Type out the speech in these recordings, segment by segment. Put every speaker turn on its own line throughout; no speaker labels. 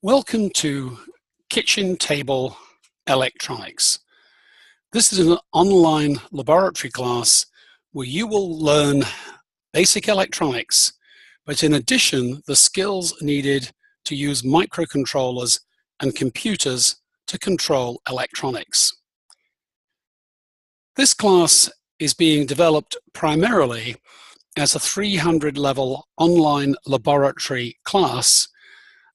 Welcome to Kitchen Table Electronics. This is an online laboratory class where you will learn basic electronics, but in addition, the skills needed to use microcontrollers and computers to control electronics. This class is being developed primarily as a 300-level online laboratory class,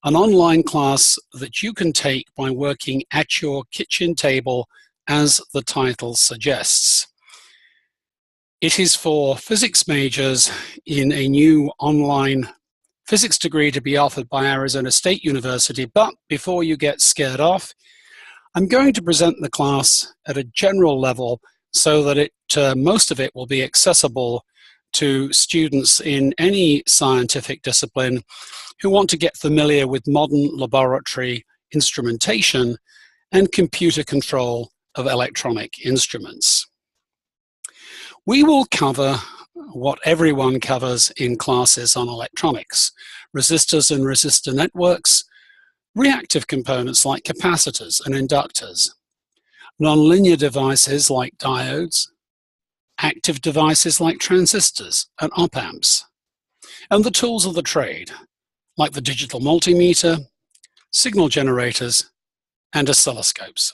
an online class that you can take by working at your kitchen table as the title suggests. It is for physics majors in a new online physics degree to be offered by Arizona State University, but before you get scared off, I'm going to present the class at a general level so that most of it will be accessible to students in any scientific discipline who want to get familiar with modern laboratory instrumentation and computer control of electronic instruments. We will cover what everyone covers in classes on electronics: resistors and resistor networks, reactive components like capacitors and inductors, nonlinear devices like diodes, active devices like transistors and op-amps, and the tools of the trade, like the digital multimeter, signal generators, and oscilloscopes.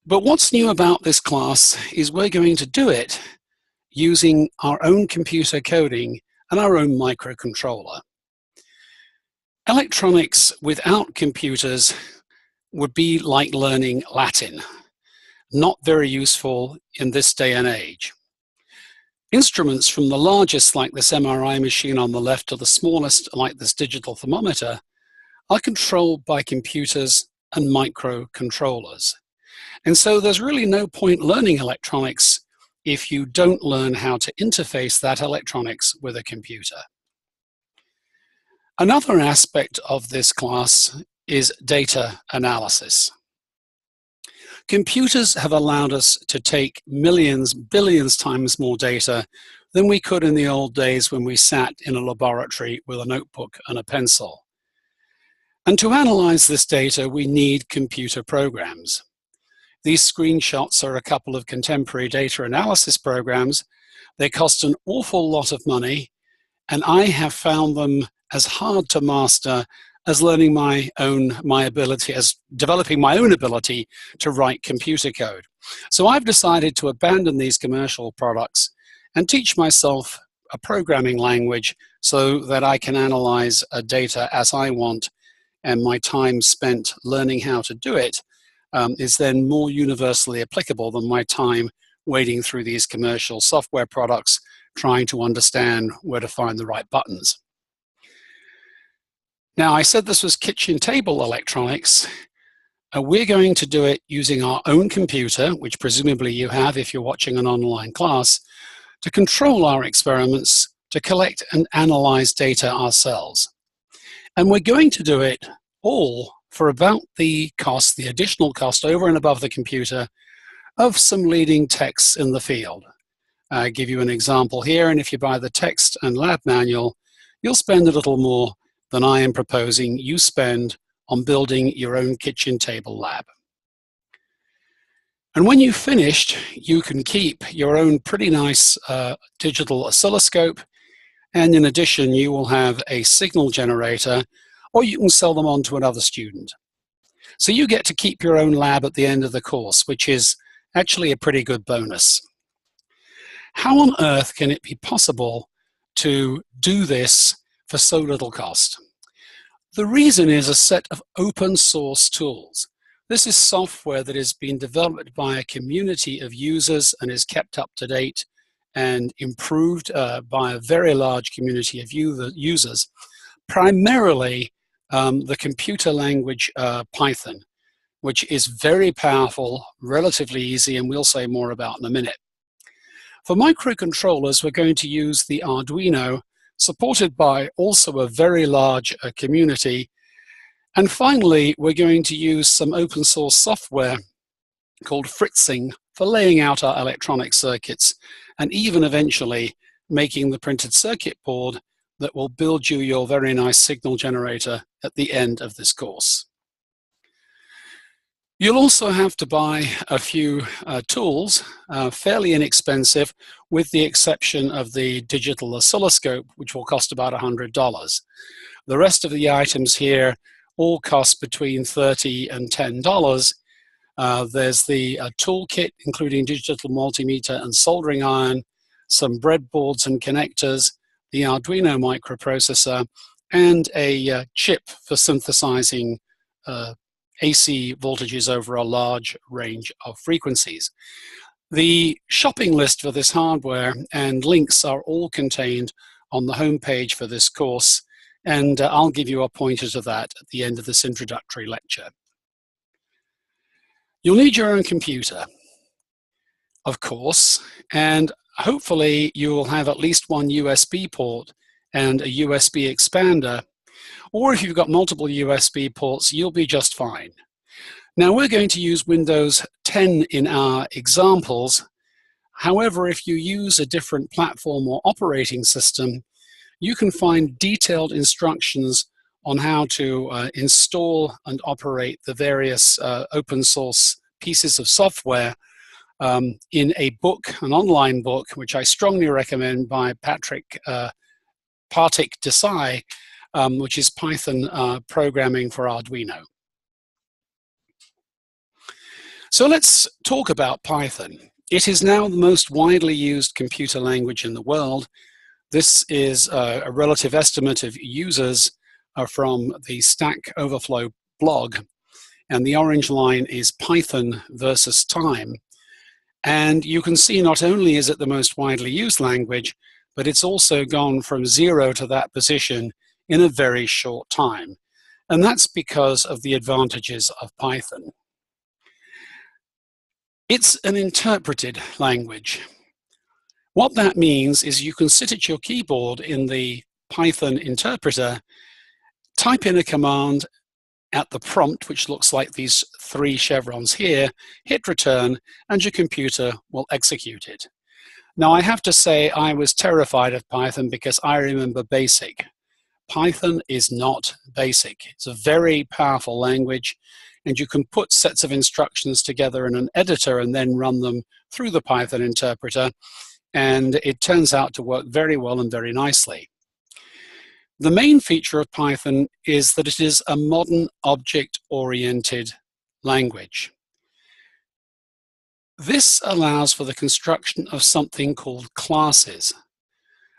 But what's new about this class is we're going to do it using our own computer coding and our own microcontroller. Electronics without computers would be like learning Latin, not very useful in this day and age. Instruments from the largest, like this MRI machine on the left, to the smallest, like this digital thermometer, are controlled by computers and microcontrollers. And so there's really no point learning electronics if you don't learn how to interface that electronics with a computer. Another aspect of this class is data analysis. Computers have allowed us to take millions, billions times more data than we could in the old days when we sat in a laboratory with a notebook and a pencil. And to analyze this data, we need computer programs. These screenshots are a couple of contemporary data analysis programs. They cost an awful lot of money, and I have found them as hard to master as developing my own ability to write computer code. So I've decided to abandon these commercial products and teach myself a programming language so that I can analyze data as I want, and my time spent learning how to do it is then more universally applicable than my time wading through these commercial software products trying to understand where to find the right buttons. Now, I said this was kitchen table electronics. We're going to do it using our own computer, which presumably you have if you're watching an online class, to control our experiments, to collect and analyze data ourselves. And we're going to do it all for about the additional cost over and above the computer of some leading texts in the field. I'll give you an example here, and if you buy the text and lab manual, you'll spend a little more than I am proposing you spend on building your own kitchen table lab. And when you've finished, you can keep your own pretty nice digital oscilloscope, and in addition, you will have a signal generator, or you can sell them on to another student. So you get to keep your own lab at the end of the course, which is actually a pretty good bonus. How on earth can it be possible to do this for so little cost? The reason is a set of open source tools. This is software that has been developed by a community of users and is kept up to date and improved by a very large community of users, primarily the computer language Python, which is very powerful, relatively easy, and we'll say more about in a minute. For microcontrollers, we're going to use the Arduino, supported by also a very large community. And finally, we're going to use some open source software called Fritzing for laying out our electronic circuits, and even eventually making the printed circuit board that will build you your very nice signal generator at the end of this course. You'll also have to buy a few tools, fairly inexpensive, with the exception of the digital oscilloscope, which will cost about $100. The rest of the items here all cost between $30 and $10. There's the toolkit, including digital multimeter and soldering iron, some breadboards and connectors, the Arduino microprocessor, and a chip for synthesizing AC voltages over a large range of frequencies. The shopping list for this hardware and links are all contained on the homepage for this course, and I'll give you a pointer to that at the end of this introductory lecture. You'll need your own computer, of course, and hopefully you'll have at least one USB port and a USB expander, or if you've got multiple USB ports, you'll be just fine. Now, we're going to use Windows 10 in our examples. However, if you use a different platform or operating system, you can find detailed instructions on how to install and operate the various open source pieces of software in a book, an online book, which I strongly recommend, by Patrick Desai, which is Python programming for Arduino. So let's talk about Python. It is now the most widely used computer language in the world. This is a relative estimate of users from the Stack Overflow blog, and the orange line is Python versus time. And you can see not only is it the most widely used language, but it's also gone from 0 to that position in a very short time. And that's because of the advantages of Python. It's an interpreted language. What that means is you can sit at your keyboard in the Python interpreter, type in a command at the prompt, which looks like these 3 chevrons here, hit return, and your computer will execute it. Now, I have to say I was terrified of Python because I remember BASIC. Python is not BASIC. It's a very powerful language, and you can put sets of instructions together in an editor and then run them through the Python interpreter, and it turns out to work very well and very nicely. The main feature of Python is that it is a modern object-oriented language. This allows for the construction of something called classes.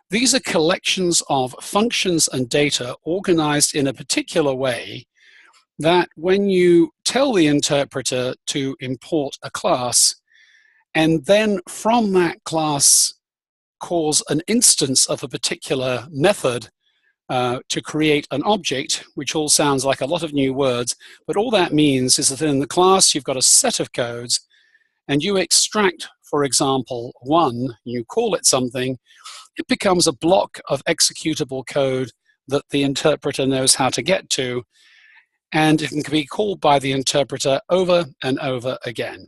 These are collections of functions and data organized in a particular way that when you tell the interpreter to import a class, and then from that class cause an instance of a particular method to create an object, which all sounds like a lot of new words, but all that means is that in the class you've got a set of codes, and you extract, for example, 1, you call it something, it becomes a block of executable code that the interpreter knows how to get to, and it can be called by the interpreter over and over again.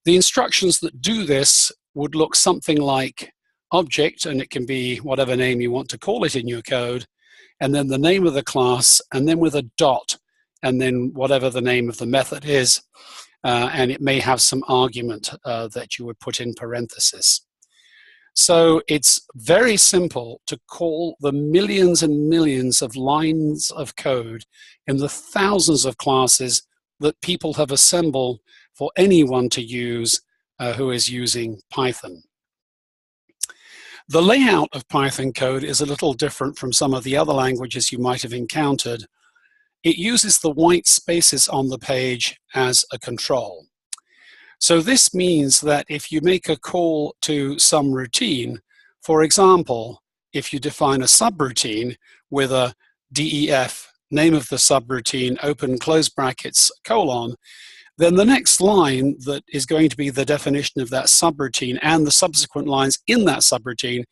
The instructions that do this would look something like object, and it can be whatever name you want to call it in your code, and then the name of the class, and then with a dot, and then whatever the name of the method is, and it may have some argument that you would put in parentheses. So it's very simple to call the millions and millions of lines of code in the thousands of classes that people have assembled for anyone to use who is using Python. The layout of Python code is a little different from some of the other languages you might have encountered. It uses the white spaces on the page as a control. So this means that if you make a call to some routine, for example, if you define a subroutine with a DEF, name of the subroutine, open close brackets, colon, then the next line that is going to be the definition of that subroutine and the subsequent lines in that subroutine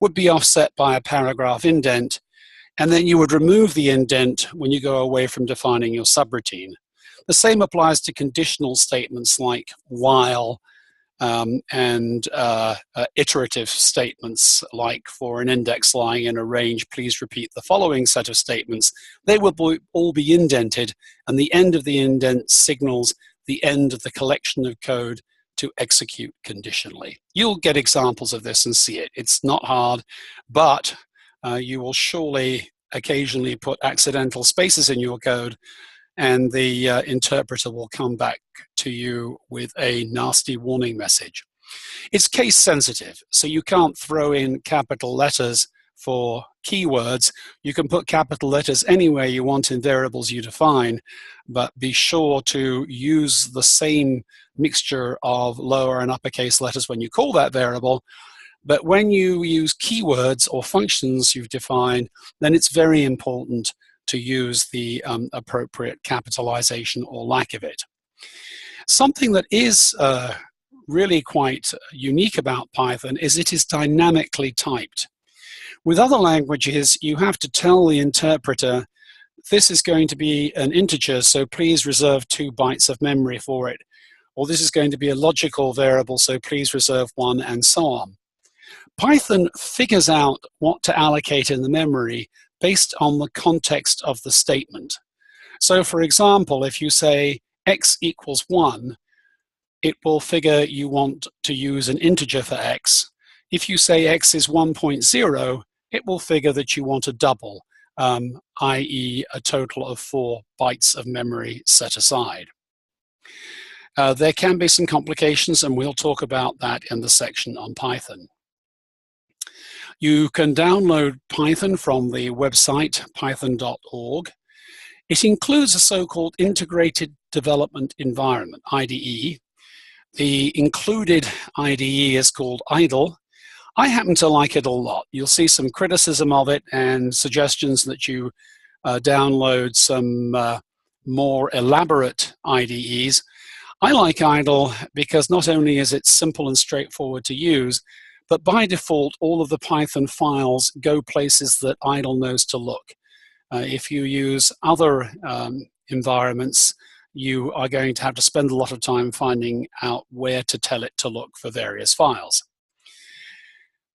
would be offset by a paragraph indent, and then you would remove the indent when you go away from defining your subroutine. The same applies to conditional statements like while, and iterative statements like for an index lying in a range, please repeat the following set of statements. They will all be indented, and the end of the indent signals the end of the collection of code to execute conditionally. You'll get examples of this and see it. It's not hard, but you will surely occasionally put accidental spaces in your code, and the interpreter will come back to you with a nasty warning message. It's case sensitive, so you can't throw in capital letters for keywords. You can put capital letters anywhere you want in variables you define, but be sure to use the same mixture of lower and uppercase letters when you call that variable. But when you use keywords or functions you've defined, then it's very important to use the appropriate capitalization or lack of it. Something that is really quite unique about Python is it is dynamically typed. With other languages, you have to tell the interpreter, this is going to be an integer, so please reserve 2 bytes of memory for it. Or this is going to be a logical variable, so please reserve 1, and so on. Python figures out what to allocate in the memory based on the context of the statement. So for example, if you say x equals 1, it will figure you want to use an integer for x. If you say x is 1.0, it will figure that you want a double, i.e. a total of 4 bytes of memory set aside. There can be some complications, and we'll talk about that in the section on Python. You can download Python from the website python.org. It includes a so-called Integrated Development Environment, IDE. The included IDE is called IDLE. I happen to like it a lot. You'll see some criticism of it and suggestions that you download some more elaborate IDEs. I like IDLE because not only is it simple and straightforward to use, but by default, all of the Python files go places that IDLE knows to look. If you use other environments, you are going to have to spend a lot of time finding out where to tell it to look for various files.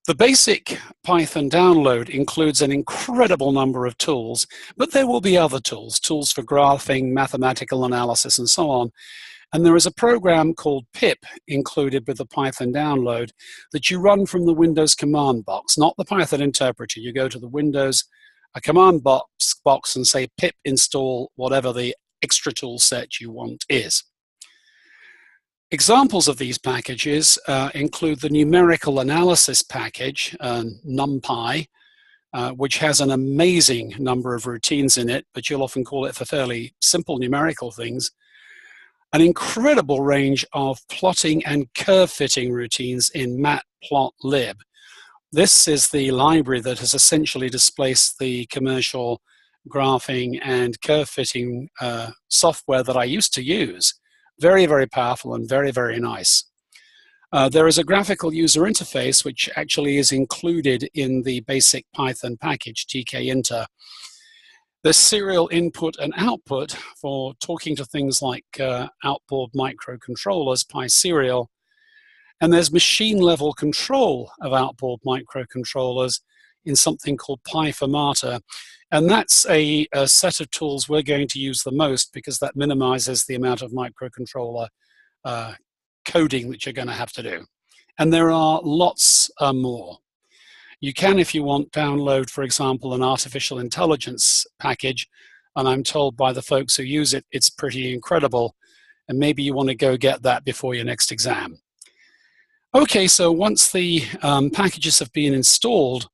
The basic Python download includes an incredible number of tools, but there will be other tools, tools for graphing, mathematical analysis, and so on. And there is a program called pip included with the Python download that you run from the Windows command box, not the Python interpreter. You go to the Windows command box and say pip install whatever the extra tool set you want is. Examples of these packages include the numerical analysis package, NumPy, which has an amazing number of routines in it, but you'll often call it for fairly simple numerical things. An incredible range of plotting and curve fitting routines in matplotlib. This is the library that has essentially displaced the commercial graphing and curve fitting software that I used to use. Very, very powerful and very, very nice. There is a graphical user interface which actually is included in the basic Python package, tkinter. There's serial input and output for talking to things like outboard microcontrollers, PySerial. And there's machine level control of outboard microcontrollers in something called PyFormata. And that's a set of tools we're going to use the most because that minimizes the amount of microcontroller coding that you're going to have to do. And there are lots more. You can, if you want, download, for example, an artificial intelligence package, and I'm told by the folks who use it, it's pretty incredible, and maybe you want to go get that before your next exam. Okay, so once the packages have been installed,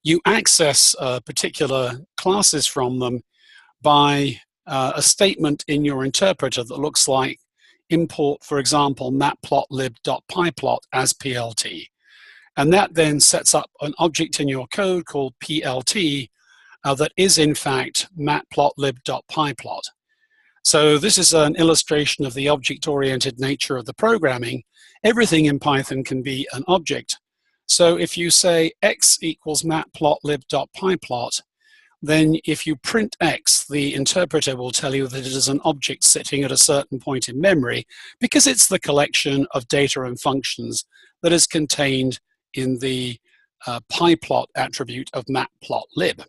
you access particular classes from them by a statement in your interpreter that looks like import, for example, matplotlib.pyplot as PLT. And that then sets up an object in your code called PLT that is in fact matplotlib.pyplot. So this is an illustration of the object-oriented nature of the programming. Everything in Python can be an object. So if you say x equals matplotlib.pyplot, then if you print X, the interpreter will tell you that it is an object sitting at a certain point in memory because it's the collection of data and functions that is contained in the pyplot attribute of matplotlib.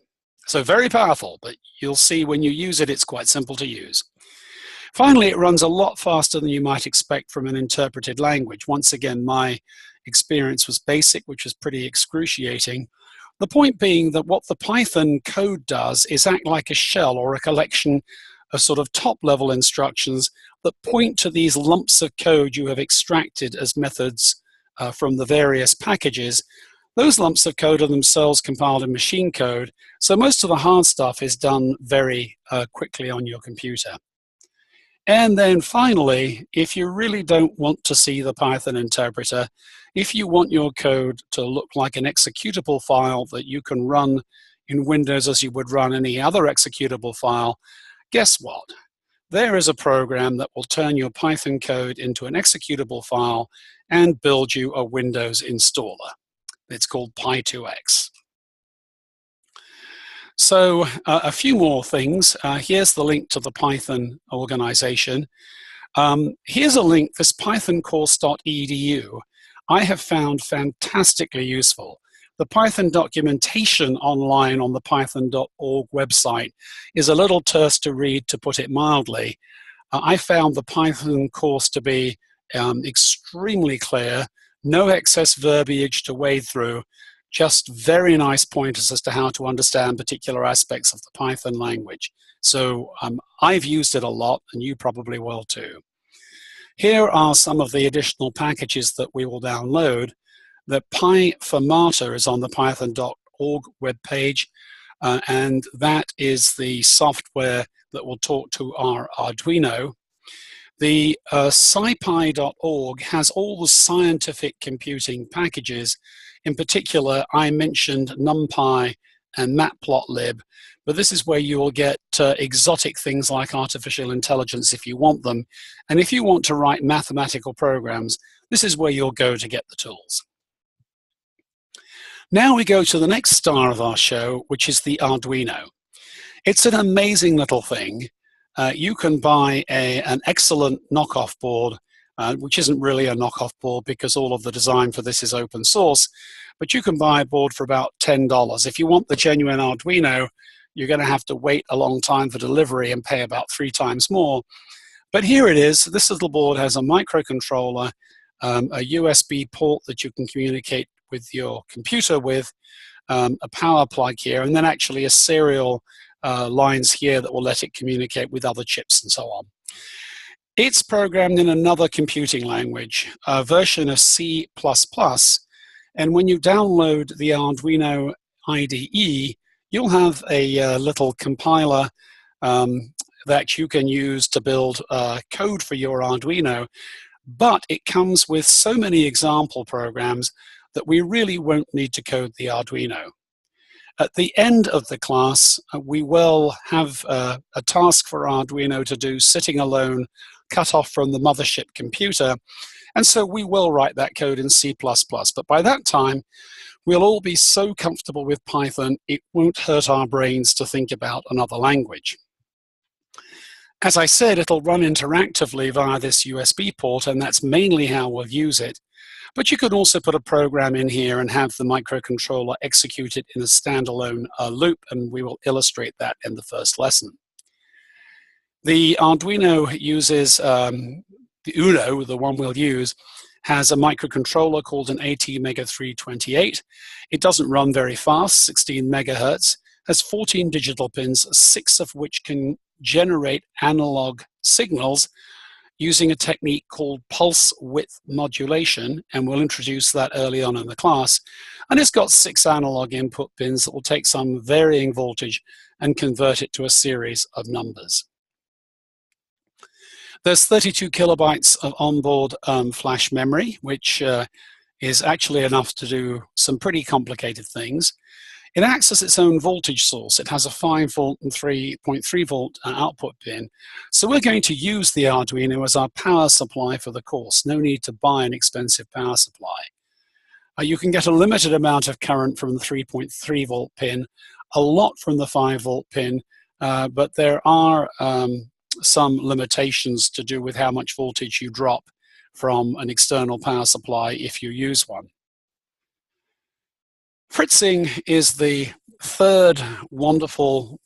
So very powerful, but you'll see when you use it, it's quite simple to use. Finally, it runs a lot faster than you might expect from an interpreted language. Once again, my experience was BASIC, which was pretty excruciating. The point being that what the Python code does is act like a shell or a collection of sort of top-level instructions that point to these lumps of code you have extracted as methods from the various packages. Those lumps of code are themselves compiled in machine code, so most of the hard stuff is done very quickly on your computer. And then finally, if you really don't want to see the Python interpreter, if you want your code to look like an executable file that you can run in Windows as you would run any other executable file, guess what? There is a program that will turn your Python code into an executable file and build you a Windows installer. It's called Py2X. So a few more things. Here's the link to the Python organization. Here's a link, this pythoncourse.edu. I have found fantastically useful. The Python documentation online on the python.org website is a little terse to read, to put it mildly. I found the Python course to be extremely clear, no excess verbiage to wade through, just very nice pointers as to how to understand particular aspects of the Python language. So I've used it a lot, and you probably will too. Here are some of the additional packages that we will download. The PyFormata is on the python.org webpage, and that is the software that will talk to our Arduino. The scipy.org has all the scientific computing packages. In particular, I mentioned NumPy and Matplotlib, but this is where you will get exotic things like artificial intelligence if you want them. And if you want to write mathematical programs, this is where you'll go to get the tools. Now we go to the next star of our show, which is the Arduino. It's an amazing little thing. You can buy an excellent knockoff board, which isn't really a knockoff board because all of the design for this is open source, but you can buy a board for about $10. If you want the genuine Arduino, you're going to have to wait a long time for delivery and pay about 3 times more. But here it is. This little board has a microcontroller, a USB port that you can communicate with your computer with, a power plug here, and then actually a serial lines here that will let it communicate with other chips and so on. It's programmed in another computing language, a version of C++, and when you download the Arduino IDE, you'll have a little compiler that you can use to build code for your Arduino, but it comes with so many example programs that we really won't need to code the Arduino. At the end of the class, we will have a task for Arduino to do sitting alone, cut off from the mothership computer, and so we will write that code in C++. But by that time, we'll all be so comfortable with Python, it won't hurt our brains to think about another language. As I said, it'll run interactively via this USB port, and that's mainly how we'll use it. But you could also put a program in here and have the microcontroller execute it in a standalone loop, and we will illustrate that in the first lesson. The Arduino uses, the Uno, the one we'll use, has a microcontroller called an ATmega328. It doesn't run very fast, 16 megahertz, has 14 digital pins, 6 of which can generate analog signals using a technique called pulse width modulation, and we'll introduce that early on in the class. And it's got 6 analog input pins that will take some varying voltage and convert it to a series of numbers. There's 32 kilobytes of onboard flash memory, which is actually enough to do some pretty complicated things. It acts as its own voltage source. It has a 5 volt and 3.3 volt output pin. So we're going to use the Arduino as our power supply for the course. No need to buy an expensive power supply. You can get a limited amount of current from the 3.3 volt pin. a lot from the 5-volt pin, but there are some limitations to do with how much voltage you drop from an external power supply if you use one. Fritzing is the third wonderful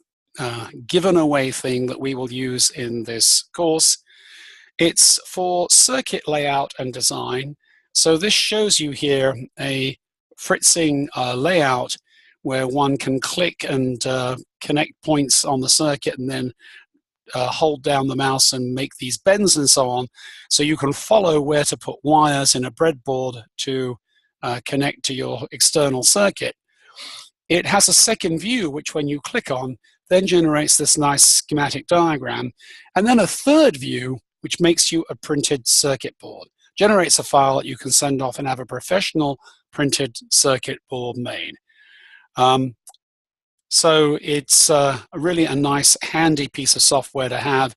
given away thing that we will use in this course. It's for circuit layout and design. So this shows you here a Fritzing layout where one can click and connect points on the circuit and then hold down the mouse and make these bends and so on. So you can follow where to put wires in a breadboard to connect to your external circuit. It has a second view, which when you click on, then generates this nice schematic diagram, and then a third view, which makes you a printed circuit board. Generates a file that you can send off and have a professional printed circuit board made. So it's really a nice, handy piece of software to have.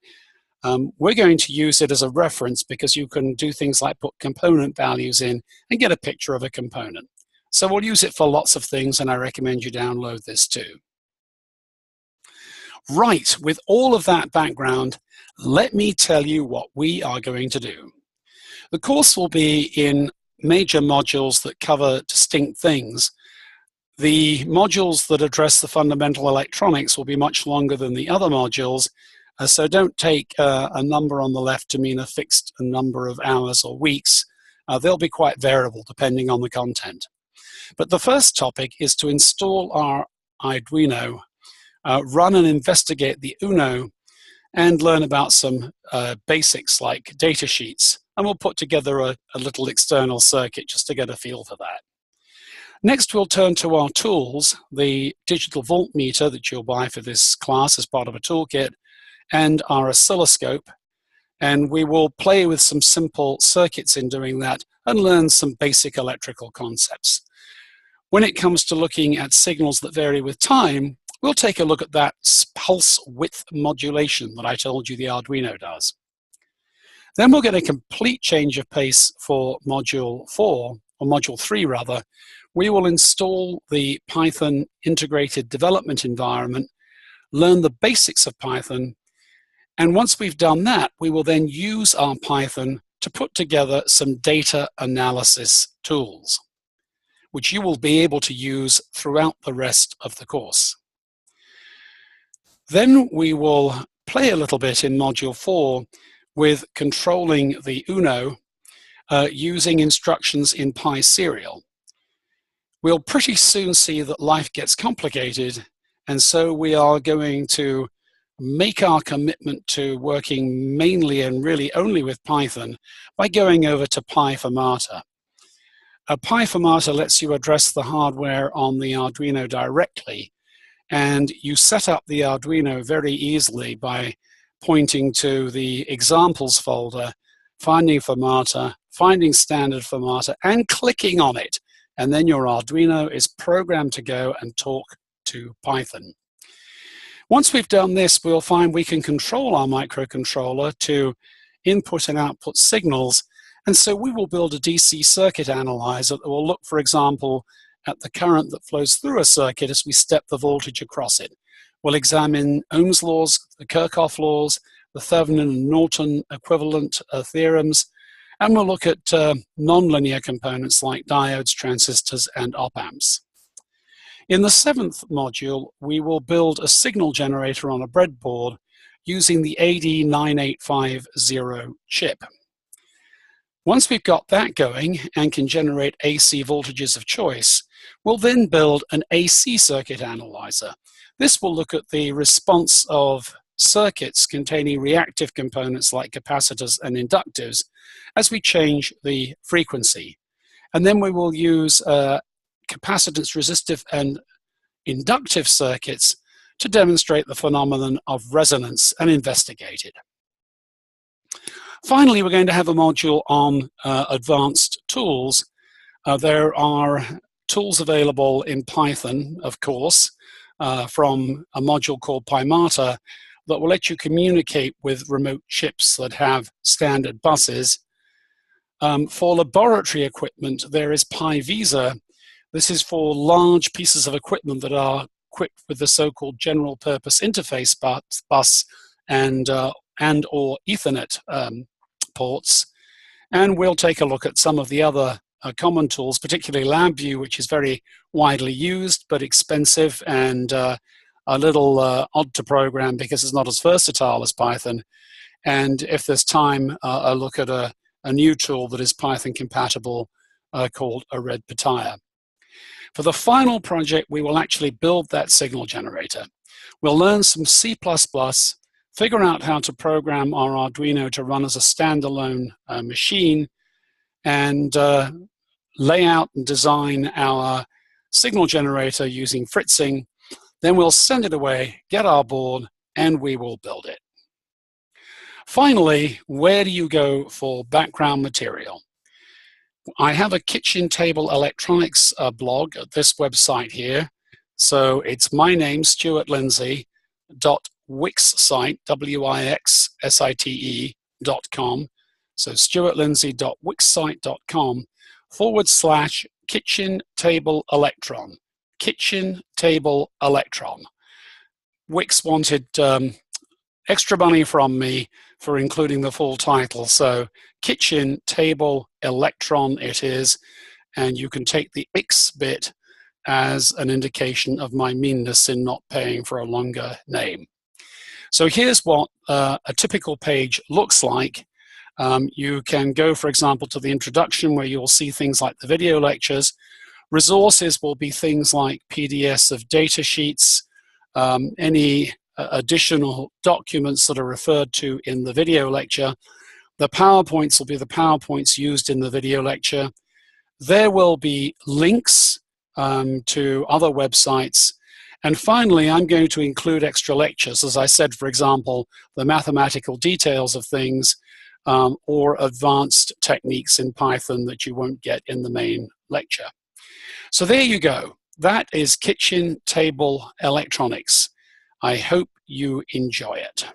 We're going to use it as a reference because you can do things like put component values in and get a picture of a component. So we'll use it for lots of things, and I recommend you download this too. Right, with all of that background, let me tell you what we are going to do. The course will be in major modules that cover distinct things. The modules that address the fundamental electronics will be much longer than the other modules, so don't take a number on the left to mean a fixed number of hours or weeks. They'll be quite variable depending on the content. But the first topic is to install our Arduino, run and investigate the Uno, and learn about some basics like data sheets. And we'll put together a little external circuit just to get a feel for that. Next, we'll turn to our tools, the digital voltmeter that you'll buy for this class as part of a toolkit, and our oscilloscope. And we will play with some simple circuits in doing that and learn some basic electrical concepts. When it comes to looking at signals that vary with time, we'll take a look at that pulse width modulation that I told you the Arduino does. Then we'll get a complete change of pace for Module 4, or Module 3 rather. We will install the Python integrated development environment, learn the basics of Python, and once we've done that, we will then use our Python to put together some data analysis tools, which you will be able to use throughout the rest of the course. Then we will play a little bit in Module 4 with controlling the Uno using instructions in PySerial. We'll pretty soon see that life gets complicated, and so we are going to make our commitment to working mainly and really only with Python by going over to Py4Mata. Py4Mata lets you address the hardware on the Arduino directly, and you set up the Arduino very easily by pointing to the examples folder, finding Formata, finding standard Formata, and clicking on it. And then your Arduino is programmed to go and talk to Python. Once we've done this, we'll find we can control our microcontroller to input and output signals. And so we will build a DC circuit analyzer that will look, for example, at the current that flows through a circuit as we step the voltage across it. We'll examine Ohm's laws, the Kirchhoff laws, the Thevenin and Norton equivalent theorems, and we'll look at nonlinear components like diodes, transistors, and op-amps. In the 7th module, we will build a signal generator on a breadboard using the AD9850 chip. Once we've got that going and can generate AC voltages of choice, we'll then build an AC circuit analyzer. This will look at the response of circuits containing reactive components like capacitors and inductives as we change the frequency. And then we will use capacitance resistive and inductive circuits to demonstrate the phenomenon of resonance and investigate it. Finally, we're going to have a module on advanced tools. There are tools available in Python, of course, from a module called PyMata that will let you communicate with remote chips that have standard buses. For laboratory equipment, there is PyVisa. This is for large pieces of equipment that are equipped with the so-called general purpose interface bus and or Ethernet ports. And we'll take a look at some of the other common tools, particularly LabVIEW, which is very widely used but expensive and a little odd to program because it's not as versatile as Python. And if there's time, a look at a new tool that is Python compatible called arithpetire. For the final project, we will actually build that signal generator. We'll learn some C++, figure out how to program our Arduino to run as a standalone machine, and lay out and design our signal generator using Fritzing. Then we'll send it away, get our board, and we will build it. Finally, where do you go for background material? I have a kitchen table electronics blog at this website here. So it's my name, Stuart Lindsay, .wixsite, WIXSITE.com. So stuartlindsay.wixsite.com/kitchen table electron. Kitchen table electron. Wix wanted extra money from me for including the full title. So kitchen table electron it is, and you can take the X bit as an indication of my meanness in not paying for a longer name. So here's what a typical page looks like. You can go, for example, to the introduction where you'll see things like the video lectures. Resources will be things like PDFs of data sheets, any additional documents that are referred to in the video lecture. The PowerPoints will be the PowerPoints used in the video lecture. There will be links to other websites. And finally, I'm going to include extra lectures. As I said, for example, the mathematical details of things or advanced techniques in Python that you won't get in the main lecture. So there you go. That is kitchen table electronics. I hope you enjoy it.